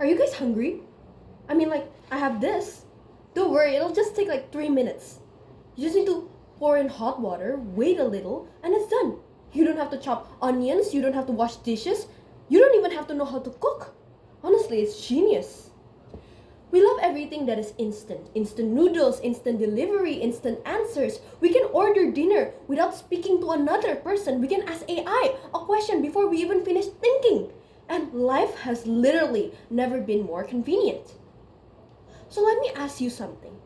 Are you guys hungry? I mean, like, I have this. Don't worry, it'll just take like 3 minutes. You just need to pour in hot water, wait a little, and it's done. You don't have to chop onions, you don't have to wash dishes, you don't even have to know how to cook. Honestly, it's genius. We love everything that is instant. Instant noodles, instant delivery, instant answers. We can order dinner without speaking to another person. We can ask AI a question before we even finish thinking. And life has literally never been more convenient. So let me ask you something.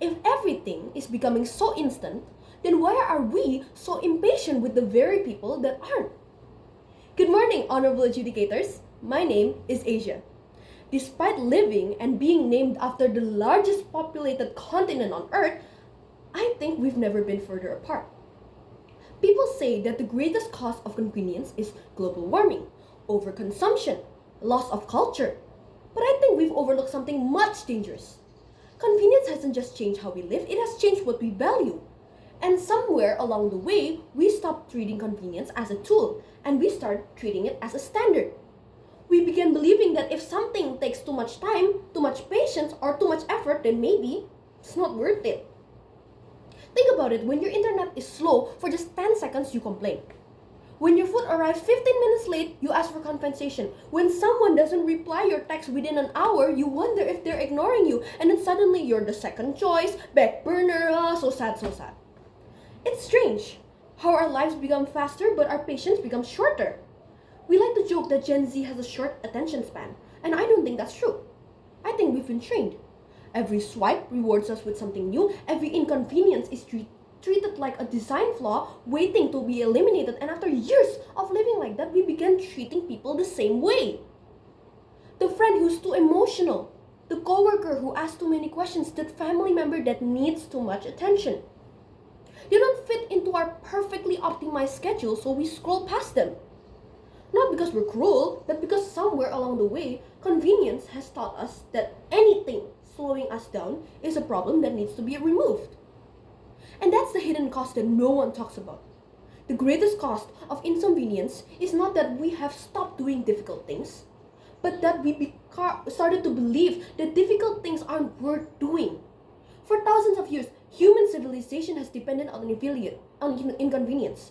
If everything is becoming so instant, then why are we so impatient with the very people that aren't? Good morning, honorable adjudicators. My name is Asia. Despite living and being named after the largest populated continent on Earth, I think we've never been further apart. People say that the greatest cause of convenience is global warming, overconsumption, loss of culture. But I think we've overlooked something much dangerous. Convenience hasn't just changed how we live, it has changed what we value. And somewhere along the way, we stopped treating convenience as a tool and we started treating it as a standard. We began believing that if something takes too much time, too much patience, or too much effort, then maybe it's not worth it. Think about it, when your internet is slow for just 10 seconds, you complain. When your food arrives 15 minutes late, you ask for compensation. When someone doesn't reply your text within an hour, you wonder if they're ignoring you. And then suddenly you're the second choice, back burner, so sad, so sad. It's strange how our lives become faster but our patience becomes shorter. We like to joke that Gen Z has a short attention span, and I don't think that's true. I think we've been trained. Every swipe rewards us with something new, every inconvenience is treated like a design flaw waiting to be eliminated, and after years of living like that, we began treating people the same way. The friend who's too emotional, the coworker who asks too many questions, that family member that needs too much attention. They don't fit into our perfectly optimized schedule, so we scroll past them. Not because we're cruel, but because somewhere along the way, convenience has taught us that anything slowing us down is a problem that needs to be removed. And that's the hidden cost that no one talks about. The greatest cost of inconvenience is not that we have stopped doing difficult things, but that we started to believe that difficult things aren't worth doing. For thousands of years, human civilization has depended on inconvenience.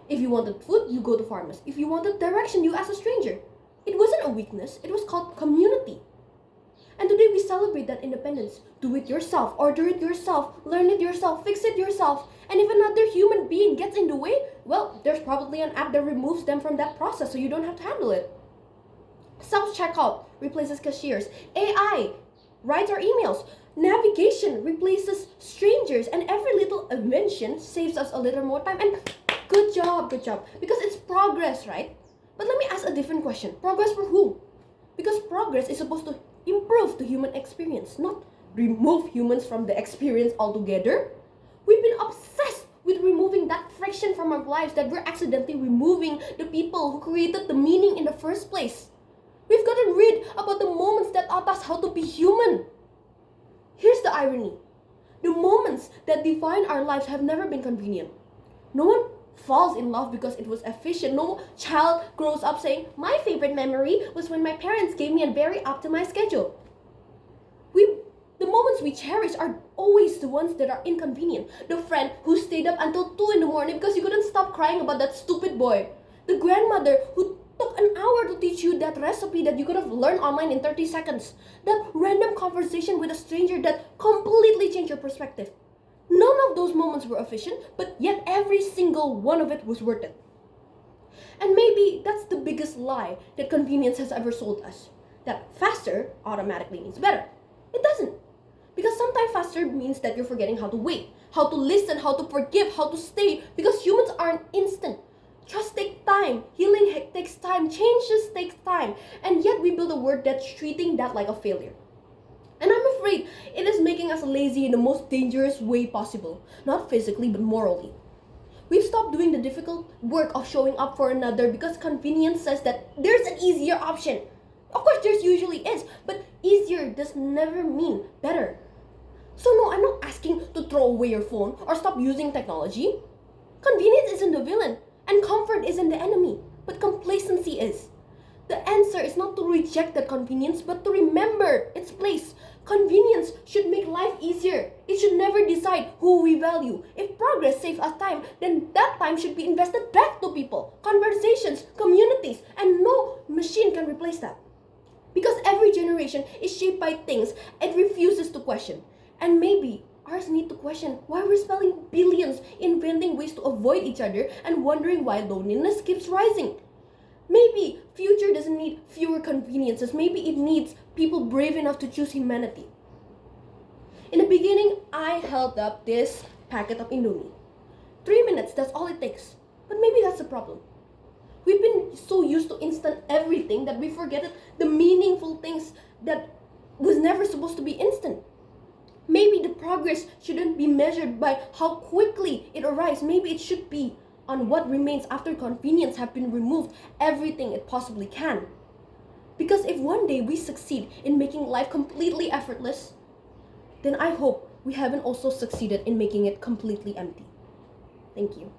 If you wanted food, you go to farmers. If you wanted direction, you ask a stranger. It wasn't a weakness, it was called community. And today we celebrate that independence. Do it yourself, order it yourself, learn it yourself, fix it yourself. And if another human being gets in the way, well, there's probably an app that removes them from that process so you don't have to handle it. Self-checkout replaces cashiers. AI writes our emails. Navigation replaces strangers. And every little invention saves us a little more time. And good job. Because it's progress, right? But let me ask a different question. Progress for whom? Because progress is supposed to improve the human experience, not remove humans from the experience altogether. We've been obsessed with removing that friction from our lives that we're accidentally removing the people who created the meaning in the first place. We've gotten rid about the moments that taught us how to be human. Here's the irony. The moments that define our lives have never been convenient. No one falls in love because it was efficient. No child grows up saying, my favorite memory was when my parents gave me a very optimized schedule. The moments we cherish are always the ones that are inconvenient. The friend who stayed up until 2 in the morning because you couldn't stop crying about that stupid boy. The grandmother who took an hour to teach you that recipe that you could have learned online in 30 seconds. That random conversation with a stranger that completely changed your perspective. None of those moments were efficient, but yet every single one of it was worth it. And maybe that's the biggest lie that convenience has ever sold us. That faster automatically means better. It doesn't. Because sometimes faster means that you're forgetting how to wait, how to listen, how to forgive, how to stay. Because humans aren't instant. Trust takes time. Healing takes time. Changes takes time. And yet we build a word that's treating that like a failure. And I'm afraid it is making us lazy in the most dangerous way possible. Not physically, but morally. We've stopped doing the difficult work of showing up for another because convenience says that there's an easier option. Of course, there usually is, but easier does never mean better. So no, I'm not asking to throw away your phone or stop using technology. Convenience isn't the villain, and comfort isn't the enemy, but complacency is. The answer is not to reject that convenience, but to remember its place. Convenience should make life easier. It should never decide who we value. If progress saves us time, then that time should be invested back to people, conversations, communities, and no machine can replace that. Because every generation is shaped by things it refuses to question. And maybe ours need to question why we're spending billions inventing ways to avoid each other and wondering why loneliness keeps rising. Maybe future doesn't need fewer conveniences. Maybe it needs people brave enough to choose humanity. In the beginning, I held up this packet of Indomie. 3 minutes, that's all it takes. But maybe that's the problem. We've been so used to instant everything that we forget the meaningful things that was never supposed to be instant. Maybe the progress shouldn't be measured by how quickly it arrives. Maybe it should be on what remains after convenience have been removed everything it possibly can. Because if one day we succeed in making life completely effortless, then I hope we haven't also succeeded in making it completely empty. Thank you.